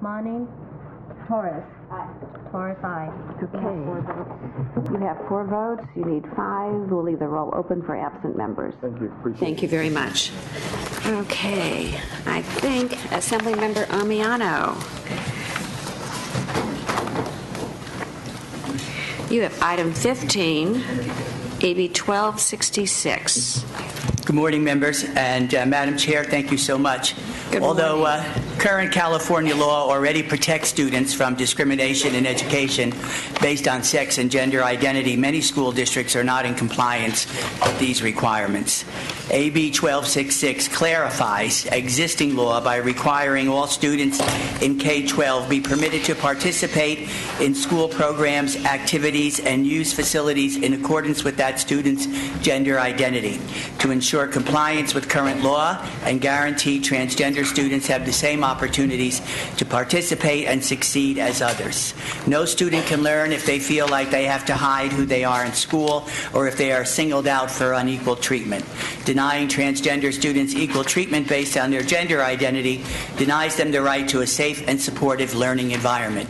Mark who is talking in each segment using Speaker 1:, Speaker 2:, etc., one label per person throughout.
Speaker 1: Monning? Torres? Aye. Torres, aye.
Speaker 2: Okay. You have 4 votes. You need 5. We'll leave the roll open for absent members.
Speaker 3: Thank you. Appreciate
Speaker 2: Thank you very much. Okay. I think Assemblymember Amiano. You have item 15, AB 1266.
Speaker 4: Good morning, members. And Madam Chair, thank you so much. Although current California law already protects students from discrimination in education based on sex and gender identity, many school districts are not in compliance with these requirements. AB 1266 clarifies existing law by requiring all students in K-12 be permitted to participate in school programs, activities, and use facilities in accordance with that student's gender identity to ensure compliance with current law and guarantee transgender students have the same opportunities to participate and succeed as others. No student can learn if they feel like they have to hide who they are in school or if they are singled out for unequal treatment. Denying transgender students equal treatment based on their gender identity denies them the right to a safe and supportive learning environment.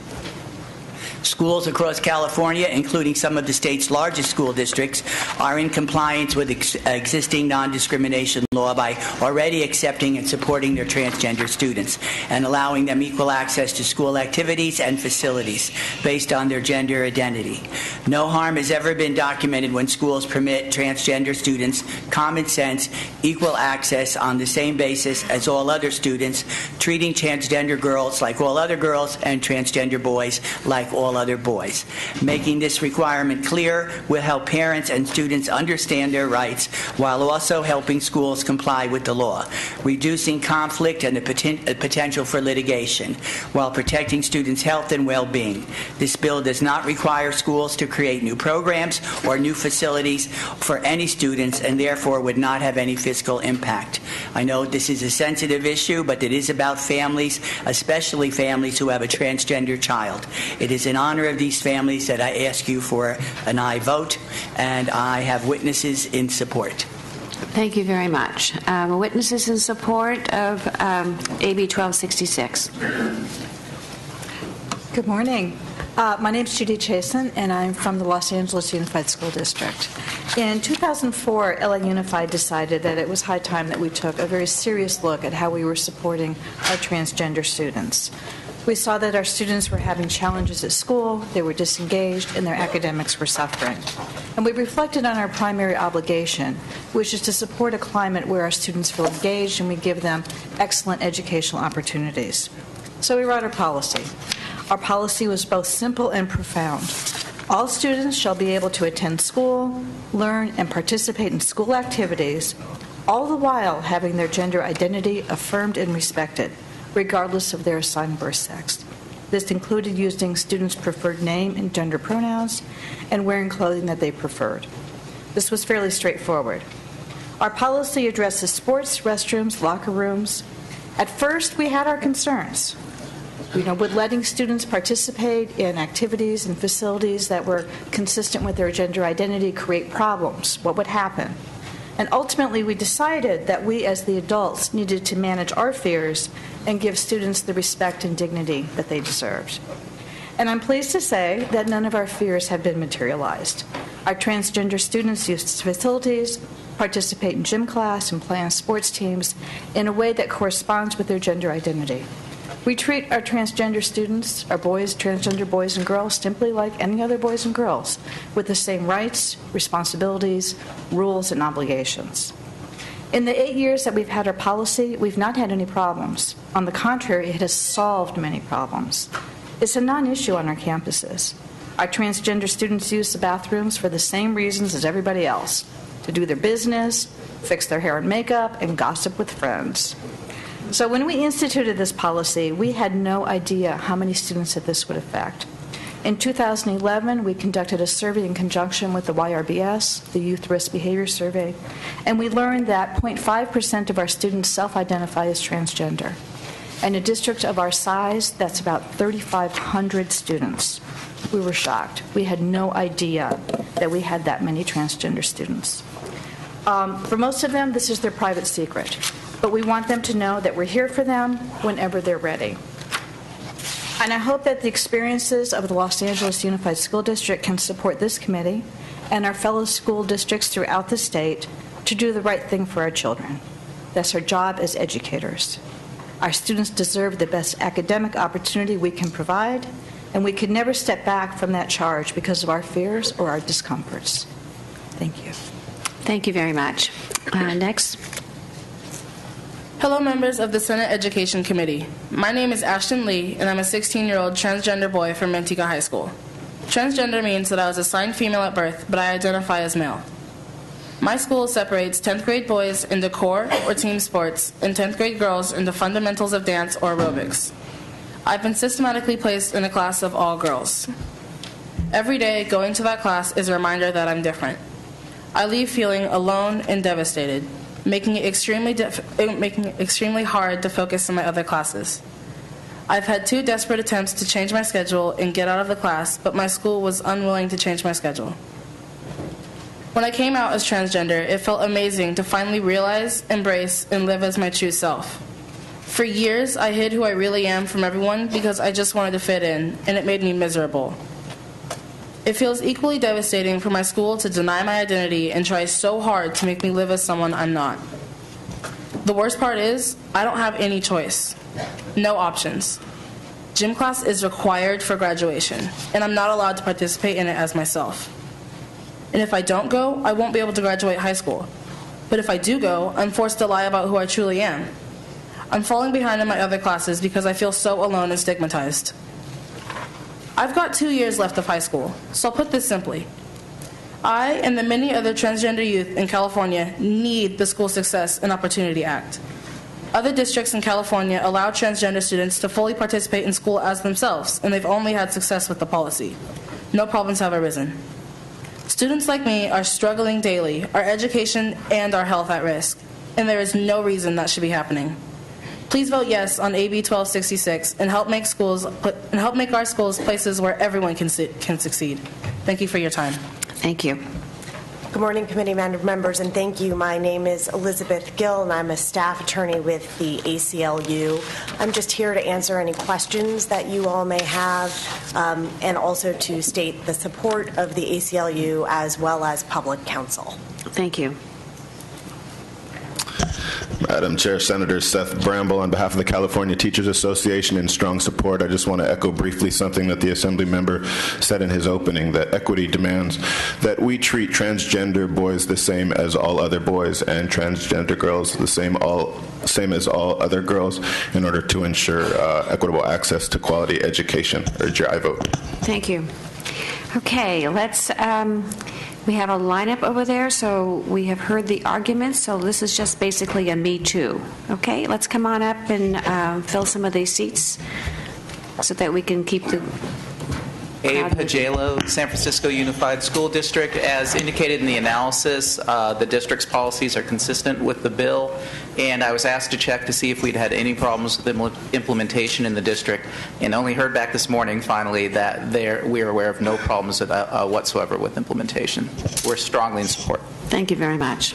Speaker 4: Schools across California, including some of the state's largest school districts, are in compliance with existing non-discrimination law by already accepting and supporting their transgender students and allowing them equal access to school activities and facilities based on their gender identity. No harm has ever been documented when schools permit transgender students common sense, equal access on the same basis as all other students, treating transgender girls like all other girls and transgender boys like all other boys. Making this requirement clear will help parents and students understand their rights while also helping schools comply with the law, reducing conflict and the potential for litigation, while protecting students' health and well-being. This bill does not require schools to create new programs or new facilities for any students and therefore would not have any fiscal impact. I know this is a sensitive issue, but it is about families, especially families who have a transgender child. It is in honor of these families that I ask you for an aye vote, and I have witnesses in support.
Speaker 2: Thank you very much. Witnesses in support of AB 1266.
Speaker 5: Good morning. My name is Judy Chasen, and I'm from the Los Angeles Unified School District. In 2004, LA Unified decided that it was high time that we took a very serious look at how we were supporting our transgender students. We saw that our students were having challenges at school, they were disengaged, and their academics were suffering. And we reflected on our primary obligation, which is to support a climate where our students feel engaged and we give them excellent educational opportunities. So we wrote our policy. Our policy was both simple and profound. All students shall be able to attend school, learn, and participate in school activities, all the while having their gender identity affirmed and respected, regardless of their assigned birth sex. This included using students' preferred name and gender pronouns and wearing clothing that they preferred. This was fairly straightforward. Our policy addresses sports, restrooms, locker rooms. At first, we had our concerns. Would letting students participate in activities and facilities that were consistent with their gender identity create problems? What would happen? And ultimately, we decided that we, as the adults, needed to manage our fears and give students the respect and dignity that they deserved. And I'm pleased to say that none of our fears have been materialized. Our transgender students use facilities, participate in gym class, and play on sports teams in a way that corresponds with their gender identity. We treat our transgender students, our boys, transgender boys and girls, simply like any other boys and girls, with the same rights, responsibilities, rules, and obligations. In the 8 years that we've had our policy, we've not had any problems. On the contrary, it has solved many problems. It's a non-issue on our campuses. Our transgender students use the bathrooms for the same reasons as everybody else, to do their business, fix their hair and makeup, and gossip with friends. So when we instituted this policy, we had no idea how many students that this would affect. In 2011, we conducted a survey in conjunction with the YRBS, the Youth Risk Behavior Survey, and we learned that 0.5% of our students self-identify as transgender. In a district of our size, that's about 3,500 students. We were shocked. We had no idea that we had that many transgender students. For most of them, this is their private secret. But we want them to know that we're here for them whenever they're ready. And I hope that the experiences of the Los Angeles Unified School District can support this committee and our fellow school districts throughout the state to do the right thing for our children. That's our job as educators. Our students deserve the best academic opportunity we can provide, and we could never step back from that charge because of our fears or our discomforts. Thank you.
Speaker 2: Thank you very much. Next.
Speaker 3: Hello, members of the Senate Education Committee. My name is Ashton Lee, and I'm a 16-year-old transgender boy from Manteca High School. Transgender means that I was assigned female at birth, but I identify as male. My school separates 10th grade boys into core or team sports and 10th grade girls into fundamentals of dance or aerobics. I've been systematically placed in a class of all girls. Every day, going to that class is a reminder that I'm different. I leave feeling alone and devastated, making it extremely hard to focus on my other classes. I've had 2 desperate attempts to change my schedule and get out of the class, but my school was unwilling to change my schedule. When I came out as transgender, it felt amazing to finally realize, embrace, and live as my true self. For years, I hid who I really am from everyone because I just wanted to fit in, and it made me miserable. It feels equally devastating for my school to deny my identity and try so hard to make me live as someone I'm not. The worst part is, I don't have any choice. No options. Gym class is required for graduation, and I'm not allowed to participate in it as myself. And if I don't go, I won't be able to graduate high school. But if I do go, I'm forced to lie about who I truly am. I'm falling behind in my other classes because I feel so alone and stigmatized. I've got 2 years left of high school, so I'll put this simply. I and the many other transgender youth in California need the School Success and Opportunity Act. Other districts in California allow transgender students to fully participate in school as themselves, and they've only had success with the policy. No problems have arisen. Students like me are struggling daily, our education and our health at risk, and there is no reason that should be happening. Please vote yes on AB-1266 and help make our schools places where everyone can succeed. Thank you for your time.
Speaker 2: Thank you.
Speaker 6: Good morning, committee members, and thank you. My name is Elizabeth Gill, and I'm a staff attorney with the ACLU. I'm just here to answer any questions that you all may have, and also to state the support of the ACLU as well as public counsel.
Speaker 2: Thank you.
Speaker 7: Madam Chair, Senator Seth Bramble, on behalf of the California Teachers Association, in strong support, I just want to echo briefly something that the Assembly member said in his opening, that equity demands that we treat transgender boys the same as all other boys and transgender girls the same as all other girls in order to ensure equitable access to quality education. Urge your I vote.
Speaker 2: Thank you. Okay, let's... we have a lineup over there, so we have heard the arguments, so this is just basically a me too. Okay, let's come on up and fill some of these seats so that we can keep the...
Speaker 8: Abe Pajalo, San Francisco Unified School District. As indicated in the analysis, the district's policies are consistent with the bill, and I was asked to check to see if we'd had any problems with implementation in the district, and only heard back this morning, finally, that we are aware of no problems whatsoever with implementation. We're strongly in support.
Speaker 2: Thank you very much.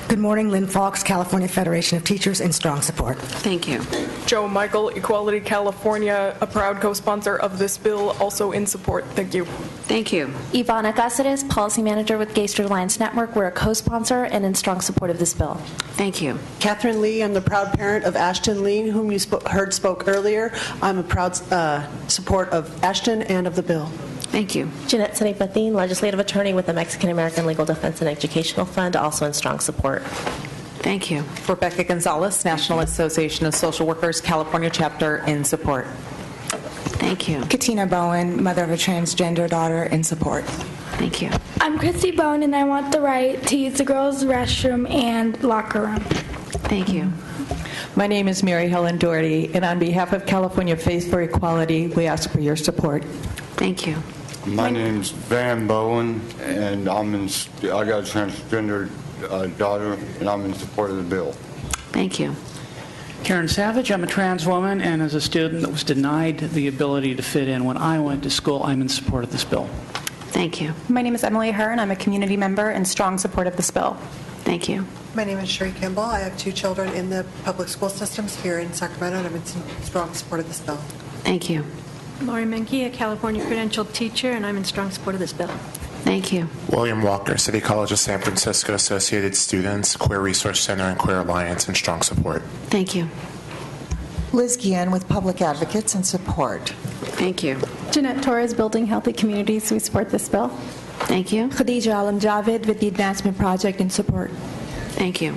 Speaker 9: Good morning, Lynn Fox, California Federation of Teachers, in strong support.
Speaker 2: Thank you.
Speaker 10: Joe Michael, Equality California, a proud co-sponsor of this bill, also in support. Thank you.
Speaker 2: Thank you.
Speaker 11: Ivana Cáceres, Policy Manager with Gay Straight Alliance Network. We're a co-sponsor and in strong support of this bill.
Speaker 2: Thank you.
Speaker 12: Catherine Lee, I'm the proud parent of Ashton Lee, whom you heard spoke earlier. I'm a proud support of Ashton and of the bill.
Speaker 2: Thank you.
Speaker 11: Jeanette Sanipatin, Legislative Attorney with the Mexican American Legal Defense and Educational Fund, also in strong support.
Speaker 2: Thank you.
Speaker 13: Rebecca Gonzalez, National Association of Social Workers, California Chapter, in support.
Speaker 2: Thank you.
Speaker 14: Katina Bowen, mother of a transgender daughter, in support.
Speaker 2: Thank you.
Speaker 15: I'm Christy Bowen, and I want the right to use the girls' restroom and locker room.
Speaker 2: Thank you.
Speaker 16: My name is Mary Helen Doherty, and on behalf of California Faith for Equality, we ask for your support.
Speaker 2: Thank you.
Speaker 17: My name's Van Bowen, and I got a transgender daughter, and I'm in support of the bill.
Speaker 2: Thank you.
Speaker 18: Karen Savage, I'm a trans woman, and as a student that was denied the ability to fit in when I went to school, I'm in support of this bill.
Speaker 2: Thank you.
Speaker 19: My name is Emily Hearn. I'm a community member in strong support of this bill.
Speaker 2: Thank you.
Speaker 20: My name is Sherry Kimball. I have 2 children in the public school systems here in Sacramento, and I'm in strong support of this bill.
Speaker 2: Thank you.
Speaker 20: Lori Menke, a California credentialed teacher, and I'm in strong support of this bill.
Speaker 2: Thank you.
Speaker 21: William Walker, City College of San Francisco Associated Students, Queer Resource Center, and Queer Alliance in strong support.
Speaker 2: Thank you.
Speaker 22: Liz Guillen with Public Advocates in support.
Speaker 2: Thank you.
Speaker 23: Jeanette Torres, Building Healthy Communities. We support this bill.
Speaker 2: Thank you.
Speaker 23: Khadija Alam Javed with the Advancement Project in support.
Speaker 2: Thank you.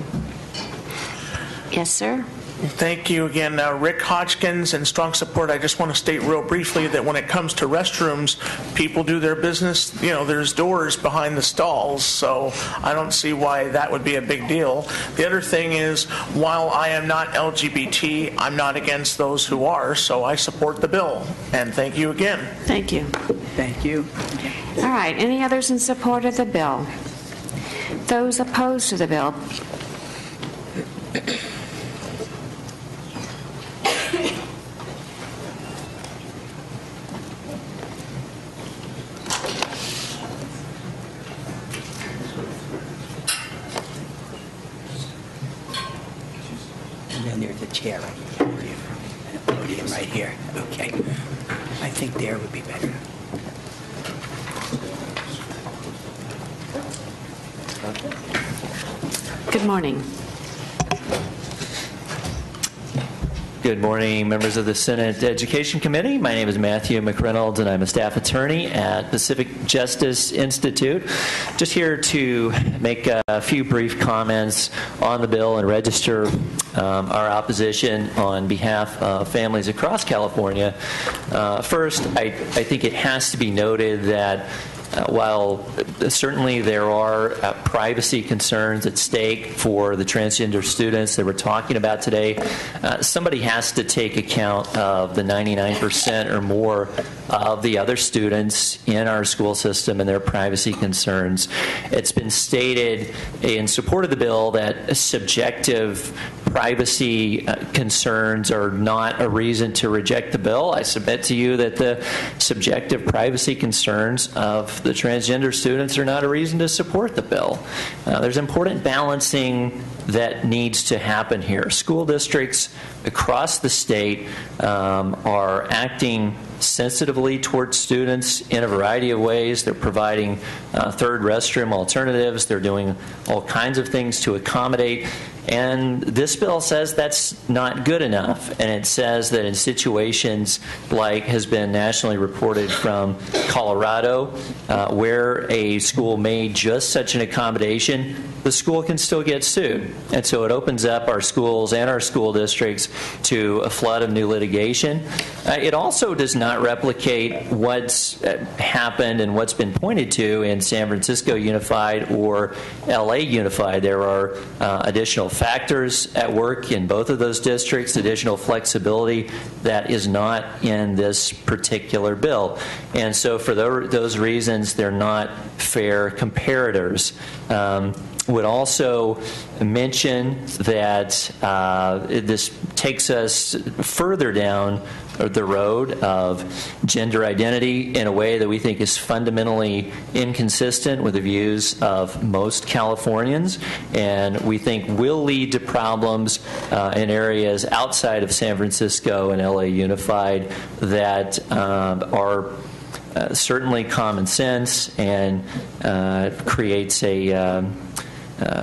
Speaker 2: Yes, sir.
Speaker 24: Thank you again. Rick Hodgkins in strong support. I just want to state real briefly that when it comes to restrooms, people do their business. You know, there's doors behind the stalls, so I don't see why that would be a big deal. The other thing is, while I am not LGBT, I'm not against those who are, so I support the bill. And thank you again.
Speaker 2: Thank you.
Speaker 4: Thank you.
Speaker 2: All right. Any others in support of the bill? Those opposed to the bill?
Speaker 4: And then there's a chair right here. And a podium right here. Okay. I think there would be better.
Speaker 2: Good morning.
Speaker 25: Good morning, members of the Senate Education Committee. My name is Matthew McReynolds, and I'm a staff attorney at Pacific Justice Institute. Just here to make a few brief comments on the bill and register our opposition on behalf of families across California. First, I think it has to be noted that while certainly there are privacy concerns at stake for the transgender students that we're talking about today, somebody has to take account of the 99% or more of the other students in our school system and their privacy concerns. It's been stated in support of the bill that subjective privacy concerns are not a reason to reject the bill. I submit to you that the subjective privacy concerns of the transgender students are not a reason to support the bill. There's important balancing that needs to happen here. School districts across the state are acting sensitively towards students in a variety of ways. They're providing third restroom alternatives. They're doing all kinds of things to accommodate. And this bill says that's not good enough. And it says that in situations like has been nationally reported from Colorado, where a school made just such an accommodation, the school can still get sued. And so it opens up our schools and our school districts to a flood of new litigation. It also does not replicate what's happened and what's been pointed to in San Francisco Unified or LA Unified. There are additional factors at work in both of those districts, additional flexibility that is not in this particular bill. And so for those reasons, they're not fair comparators. Would also mention that this takes us further down the road of gender identity in a way that we think is fundamentally inconsistent with the views of most Californians, and we think will lead to problems in areas outside of San Francisco and LA Unified that are certainly common sense and creates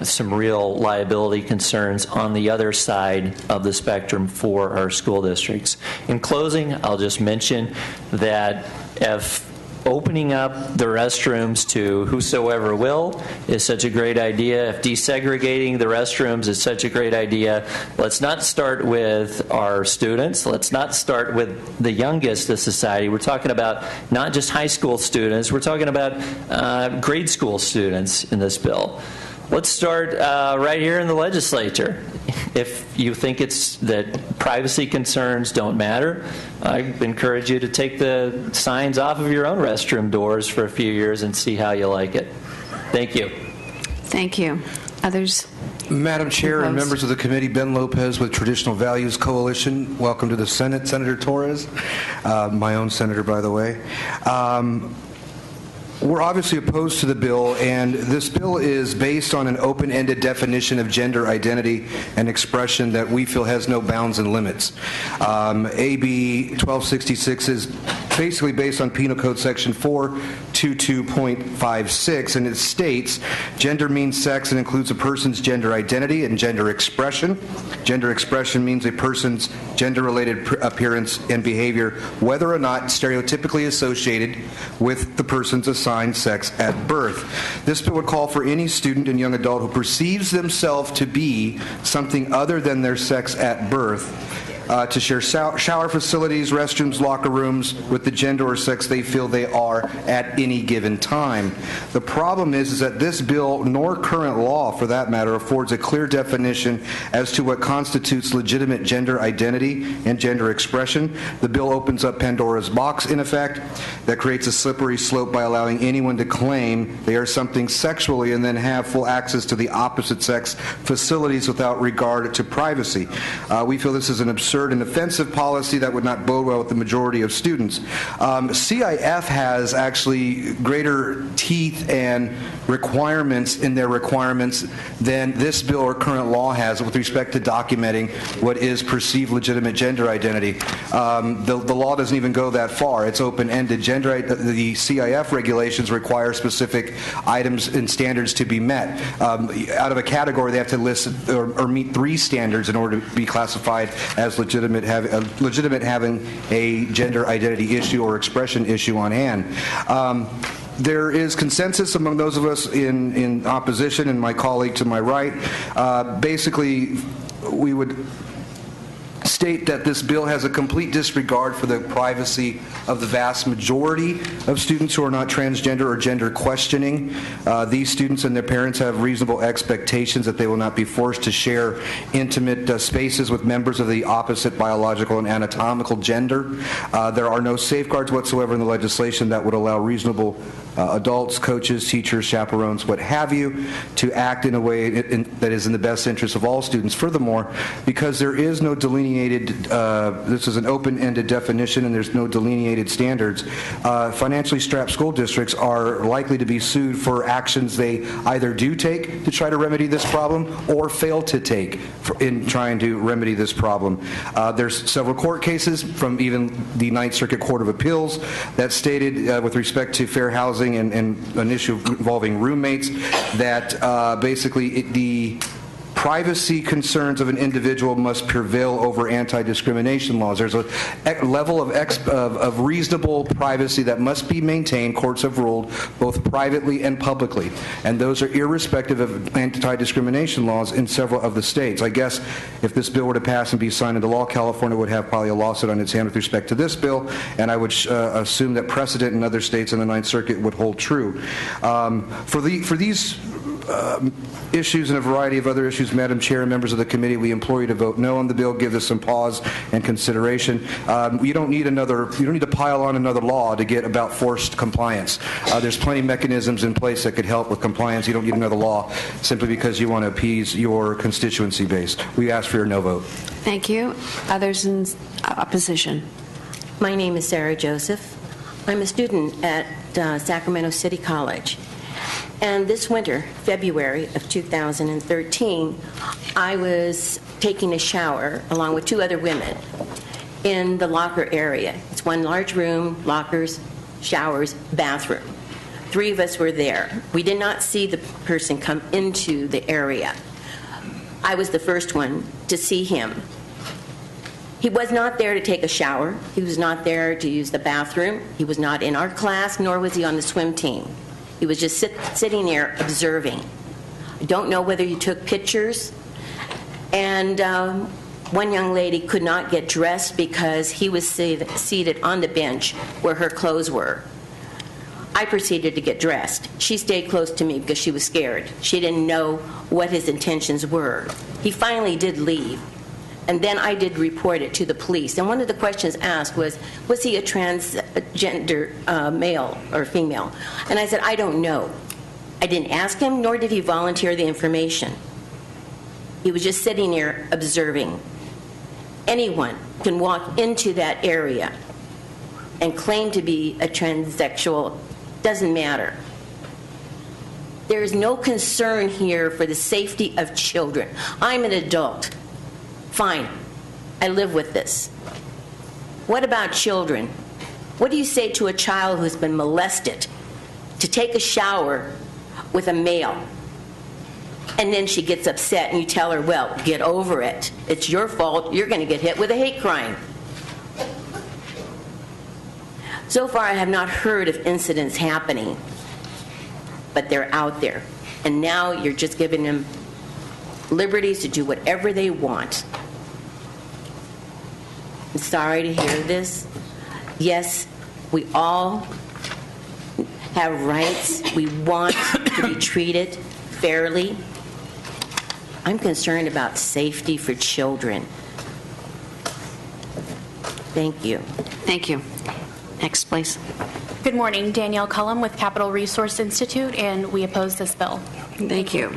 Speaker 25: some real liability concerns on the other side of the spectrum for our school districts. In closing, I'll just mention that if opening up the restrooms to whosoever will is such a great idea, if desegregating the restrooms is such a great idea, let's not start with our students. Let's not start with the youngest of society. We're talking about not just high school students. We're talking about grade school students in this bill. Let's start right here in the legislature. If you think it's that privacy concerns don't matter, I encourage you to take the signs off of your own restroom doors for a few years and see how you like it. Thank you.
Speaker 2: Thank you. Others?
Speaker 26: Madam Chair and members of the committee, Ben Lopez with Traditional Values Coalition. Welcome to the Senate, Senator Torres, my own senator, by the way. We're obviously opposed to the bill, and this bill is based on an open-ended definition of gender identity and expression that we feel has no bounds and limits. AB-1266 is basically based on Penal Code Section 422.56, and it states, gender means sex and includes a person's gender identity and gender expression. Gender expression means a person's gender-related appearance and behavior, whether or not stereotypically associated with the person's assigned sex at birth. This bill would call for any student and young adult who perceives themselves to be something other than their sex at birth to share shower facilities, restrooms, locker rooms with the gender or sex they feel they are at any given time. The problem is that this bill, nor current law for that matter, affords a clear definition as to what constitutes legitimate gender identity and gender expression. The bill opens up Pandora's box, in effect, that creates a slippery slope by allowing anyone to claim they are something sexually and then have full access to the opposite sex facilities without regard to privacy. We feel this is an absurd and offensive policy that would not bode well with the majority of students. CIF has actually greater teeth and requirements in their requirements than this bill or current law has with respect to documenting what is perceived legitimate gender identity. The law doesn't even go that far. It's open-ended. The CIF regulations require specific items and standards to be met. Out of a category, they have to list or meet 3 standards in order to be classified as legitimate having a gender identity issue or expression issue on hand. There is consensus among those of us in opposition, and my colleague to my right. Basically, we would state that this bill has a complete disregard for the privacy of the vast majority of students who are not transgender or gender questioning. These students and their parents have reasonable expectations that they will not be forced to share intimate spaces with members of the opposite biological and anatomical gender. There are no safeguards whatsoever in the legislation that would allow reasonable adults, coaches, teachers, chaperones, what have you, to act in a way that is in the best interest of all students. Furthermore, because there is no delineated, this is an open-ended definition and there's no delineated standards, financially strapped school districts are likely to be sued for actions they either do take to try to remedy this problem or fail to take in trying to remedy this problem. There's several court cases from even the Ninth Circuit Court of Appeals that stated with respect to fair housing and an issue involving roommates that basically the privacy concerns of an individual must prevail over anti-discrimination laws. There's a level of reasonable privacy that must be maintained, courts have ruled, both privately and publicly. And those are irrespective of anti-discrimination laws in several of the states. I guess if this bill were to pass and be signed into law, California would have probably a lawsuit on its hand with respect to this bill, and I would assume that precedent in other states in the Ninth Circuit would hold true. For these issues and a variety of other issues, Madam Chair and members of the committee, we implore you to vote no on the bill. Give this some pause and consideration. You don't need to pile on another law to get about forced compliance. There's plenty of mechanisms in place that could help with compliance. You don't need another law simply because you want to appease your constituency base. We ask for your no vote.
Speaker 2: Thank you. Others in opposition?
Speaker 1: My name is Sarah Joseph. I'm a student at Sacramento City College. And this winter, February of 2013, I was taking a shower along with 2 other women in the locker area. It's one large room, lockers, showers, bathroom. 3 of us were there. We did not see the person come into the area. I was the first one to see him. He was not there to take a shower. He was not there to use the bathroom. He was not in our class, nor was he on the swim team. He was just sitting there observing. I don't know whether he took pictures. And one young lady could not get dressed because he was seated on the bench where her clothes were. I proceeded to get dressed. She stayed close to me because she was scared. She didn't know what his intentions were. He finally did leave. And then I did report it to the police. And one of the questions asked was he a transgender male or female? And I said, I don't know. I didn't ask him, nor did he volunteer the information. He was just sitting there observing. Anyone can walk into that area and claim to be a transsexual Doesn't matter. There is no concern here for the safety of children. I'm an adult. Fine. I live with this. What about children? What do you say to a child who's been molested to take a shower with a male? And then she gets upset and you tell her, well, get over it. It's your fault. You're going to get hit with a hate crime. So far, I have not heard of incidents happening, but they're out there. And now you're just giving them liberties to do whatever they want. I'm sorry to hear this. Yes, we all have rights. We want to be treated fairly. I'm concerned about safety for children. Thank you.
Speaker 2: Thank you. Next, please.
Speaker 3: Good morning. Danielle Cullum with Capital Resource Institute, and we oppose this bill.
Speaker 2: Thank you.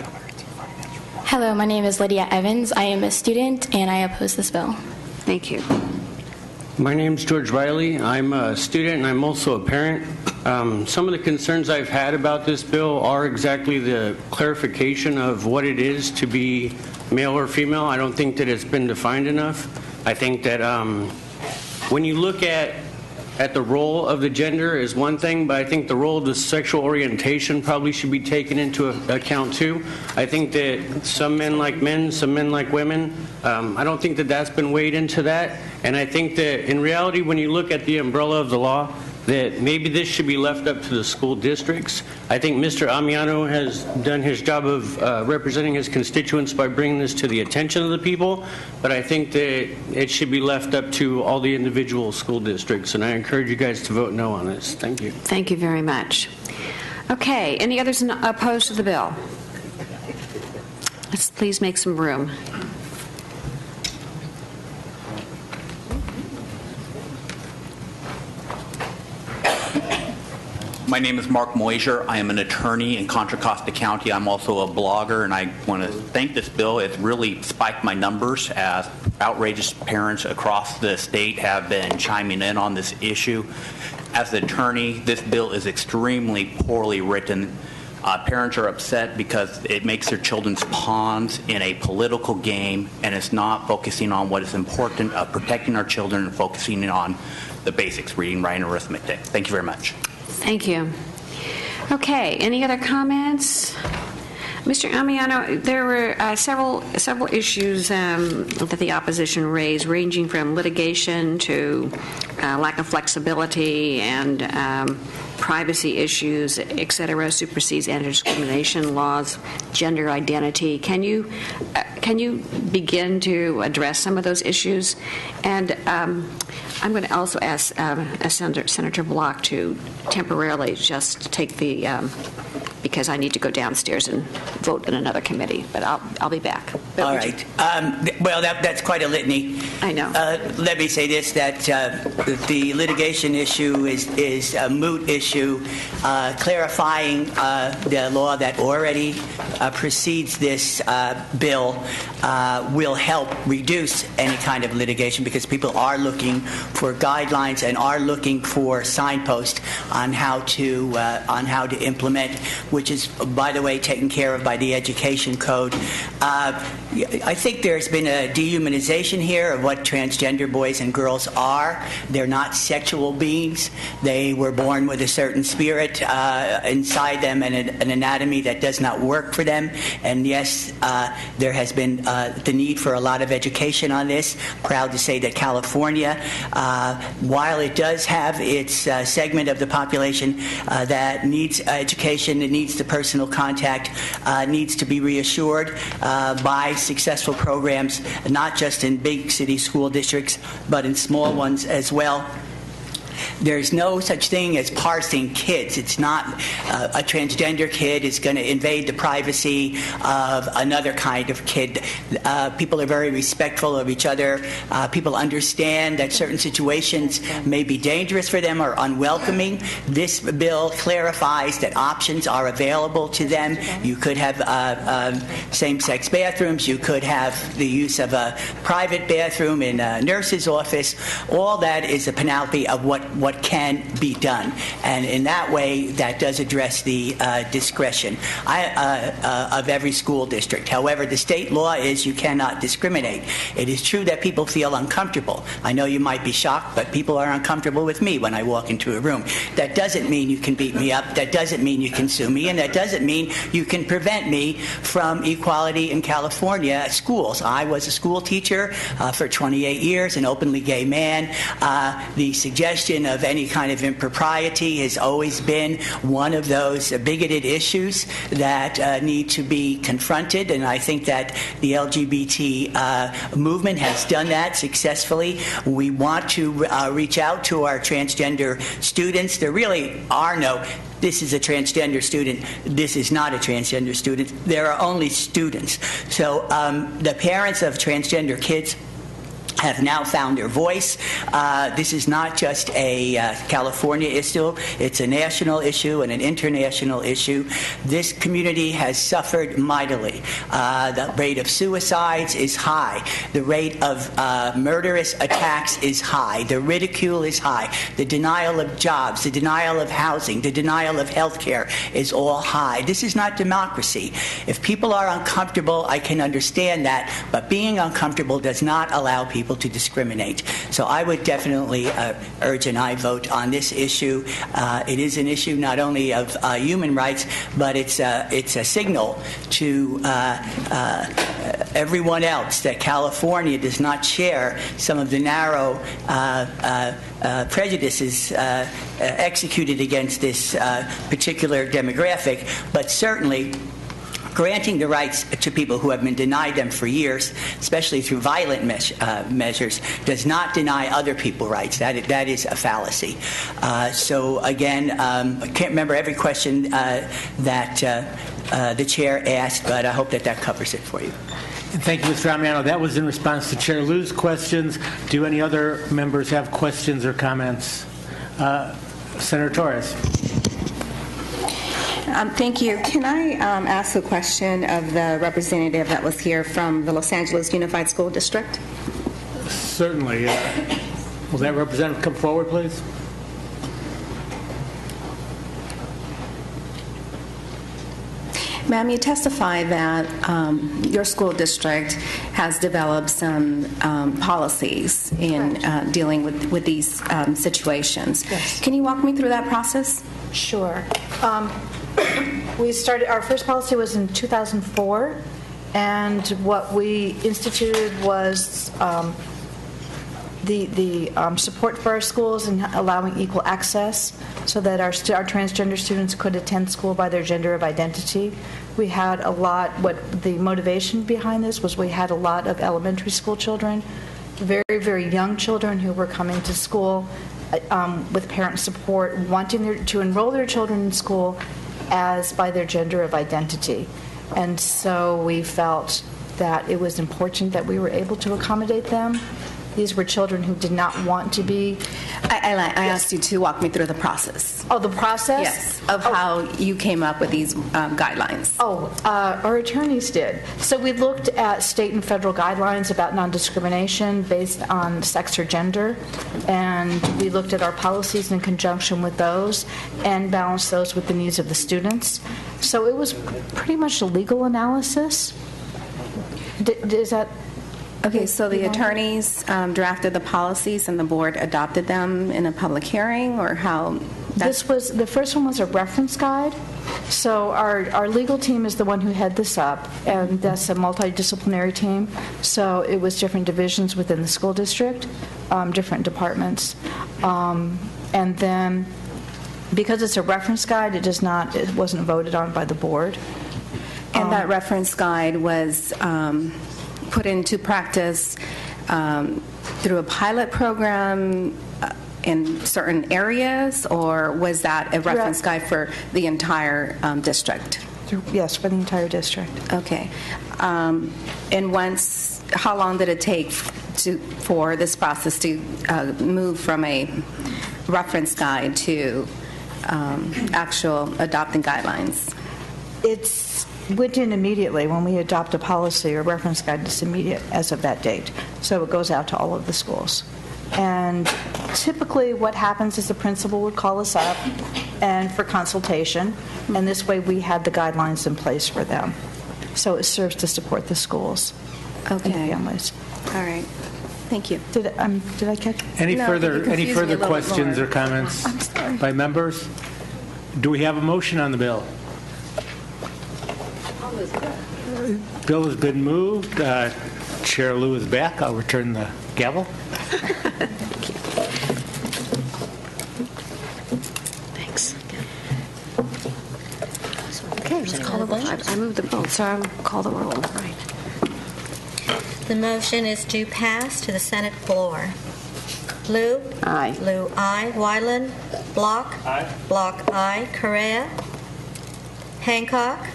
Speaker 15: Hello, my name is Lydia Evans. I am a student, and I oppose this bill.
Speaker 2: Thank you.
Speaker 5: My name's George Riley. I'm a student and I'm also a parent. Some of the concerns I've had about this bill are exactly the clarification of what it is to be male or female. I don't think that it's been defined enough. I think that when you look at the role of the gender is one thing, but I think the role of the sexual orientation probably should be taken into account too. I think that some men like men, some men like women. I don't think that that's been weighed into that. And I think that in reality, when you look at the umbrella of the law, that maybe this should be left up to the school districts. I think Mr. Amiano has done his job of representing his constituents by bringing this to the attention of the people, but I think that it should be left up to all the individual school districts, and I encourage you guys to vote no on this. Thank you.
Speaker 2: Thank you very much. Okay, any others opposed to the bill? Let's please make some room.
Speaker 6: My name is Mark Moisier. I am an attorney in Contra Costa County. I'm also a blogger, and I want to thank this bill. It's really spiked my numbers as outrageous parents across the state have been chiming in on this issue. As an attorney, this bill is extremely poorly written. Parents are upset because it makes their children's pawns in a political game, and it's not focusing on what is important of protecting our children and focusing on the basics, reading, writing, arithmetic. Thank you very much.
Speaker 2: Thank you. Okay, any other comments? Mr. Amiano, there were several issues that the opposition raised, ranging from litigation to lack of flexibility and privacy issues, et cetera, supersedes anti-discrimination laws, gender identity. Can you begin to address some of those issues? And I'm going to also ask Senator Block to temporarily just take the, because I need to go downstairs and vote in another committee, but I'll be back.
Speaker 4: All right. Well, that's quite a litany.
Speaker 2: I know.
Speaker 4: Let me say this, that the litigation issue is a moot issue. Clarifying the law that already precedes this bill will help reduce any kind of litigation, because people are looking for guidelines and are looking for signposts on how to implement, which is, by the way, taken care of by the Education Code. I think there's been a dehumanization here of what transgender boys and girls are. They're not sexual beings. They were born with a certain spirit inside them and an anatomy that does not work for them. And yes, there has been the need for a lot of education on this. Proud to say that California, while it does have its segment of the population that needs education, it needs the personal contact, needs to be reassured by successful programs, not just in big city school districts, but in small ones as well. There's no such thing as parsing kids. It's not a transgender kid is going to invade the privacy of another kind of kid. People are very respectful of each other. People understand that certain situations may be dangerous for them or unwelcoming. This bill clarifies that options are available to them. You could have same-sex bathrooms. You could have the use of a private bathroom in a nurse's office. All that is a panoply of what what can be done. And in that way, that does address the discretion of every school district. However, the state law is you cannot discriminate. It is true that people feel uncomfortable. I know you might be shocked, but people are uncomfortable with me when I walk into a room. That doesn't mean you can beat me up. That doesn't mean you can sue me. And that doesn't mean you can prevent me from equality in California schools. I was a school teacher for 28 years, an openly gay man. The suggestion of any kind of impropriety has always been one of those bigoted issues that need to be confronted, and I think that the LGBT movement has done that successfully. We want to reach out to our transgender students. There really are no this is a transgender student, this is not a transgender student. There are only students. So the parents of transgender kids have now found their voice. This is not just a California issue. It's a national issue and an international issue. This community has suffered mightily. The rate of suicides is high. The rate of murderous attacks is high. The ridicule is high. The denial of jobs, the denial of housing, the denial of health care is all high. This is not democracy. If people are uncomfortable, I can understand that, but being uncomfortable does not allow people to discriminate. So I would definitely urge an aye vote on this issue. It is an issue not only of human rights, but it's a signal to everyone else that California does not share some of the narrow prejudices executed against this particular demographic, but certainly granting the rights to people who have been denied them for years, especially through violent measures, does not deny other people rights. That is a fallacy. So again, I can't remember every question that the chair asked, but I hope that covers it for you.
Speaker 7: And thank you, Mr. Amiano. That was in response to Chair Liu's questions. Do any other members have questions or comments? Senator Torres.
Speaker 8: Thank you. Can I ask a question of the representative that was here from the Los Angeles Unified School District?
Speaker 7: Certainly. Will that representative come forward, please?
Speaker 8: Ma'am, you testified that your school district has developed some policies in dealing with these situations.
Speaker 20: Yes.
Speaker 8: Can you walk me through that process?
Speaker 20: Sure. We started, our first policy was in 2004, and what we instituted was the support for our schools and allowing equal access so that our transgender students could attend school by their gender of identity. We had a lot, what the motivation behind this was, we had a lot of elementary school children, very, very young children who were coming to school with parent support, wanting to enroll their children in school as by their gender of identity. And so we felt that it was important that we were able to accommodate them. These were children who did not want to be...
Speaker 8: I asked you to walk me through the process.
Speaker 20: Oh, the process?
Speaker 8: Yes, of how you came up with these guidelines.
Speaker 20: Our attorneys did. So we looked at state and federal guidelines about non-discrimination based on sex or gender, and we looked at our policies in conjunction with those and balanced those with the needs of the students. So it was pretty much a legal analysis. Is that...
Speaker 8: Okay, so the attorneys drafted the policies and the board adopted them in a public hearing, or how?
Speaker 20: The first one was a reference guide. So our legal team is the one who had this up, and that's a multidisciplinary team. So it was different divisions within the school district, different departments, and then because it's a reference guide, it wasn't voted on by the board.
Speaker 8: And that reference guide was put into practice through a pilot program in certain areas, or was that a reference guide for the entire district?
Speaker 20: Yes, for the entire district.
Speaker 8: Okay. And how long did it take for this process to move from a reference guide to actual adopting guidelines?
Speaker 20: It's went in immediately. When we adopt a policy or reference guide, it's immediate as of that date. So it goes out to all of the schools. And typically what happens is the principal would call us up and for consultation, and this way we had the guidelines in place for them. So it serves to support the schools and the families.
Speaker 8: All right. Thank you.
Speaker 20: Did I catch?
Speaker 7: Any
Speaker 8: No,
Speaker 7: further
Speaker 8: you confused me a little
Speaker 7: questions
Speaker 8: more.
Speaker 7: or comments
Speaker 20: I'm sorry.
Speaker 7: by members? Do we have a motion on the bill? Bill has been moved. Chair Lou is back. I'll return the gavel.
Speaker 2: Thanks. Okay, let's call the roll. I moved the vote, so I'll call the roll. Right.
Speaker 9: The motion is to pass to the Senate floor. Lou?
Speaker 2: Aye.
Speaker 9: Lou, aye. Wyland? Block?
Speaker 7: Aye.
Speaker 9: Block, aye. Correa? Hancock?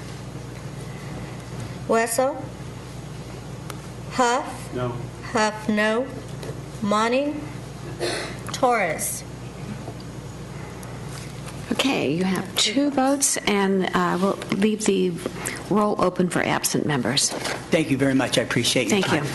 Speaker 9: Wessel? Huff?
Speaker 7: No.
Speaker 9: Huff, no. Monning? Torres?
Speaker 2: Okay, you have 2 votes, and we'll leave the roll open for absent members.
Speaker 4: Thank you very much. I appreciate your
Speaker 2: Thank
Speaker 4: time.
Speaker 2: you.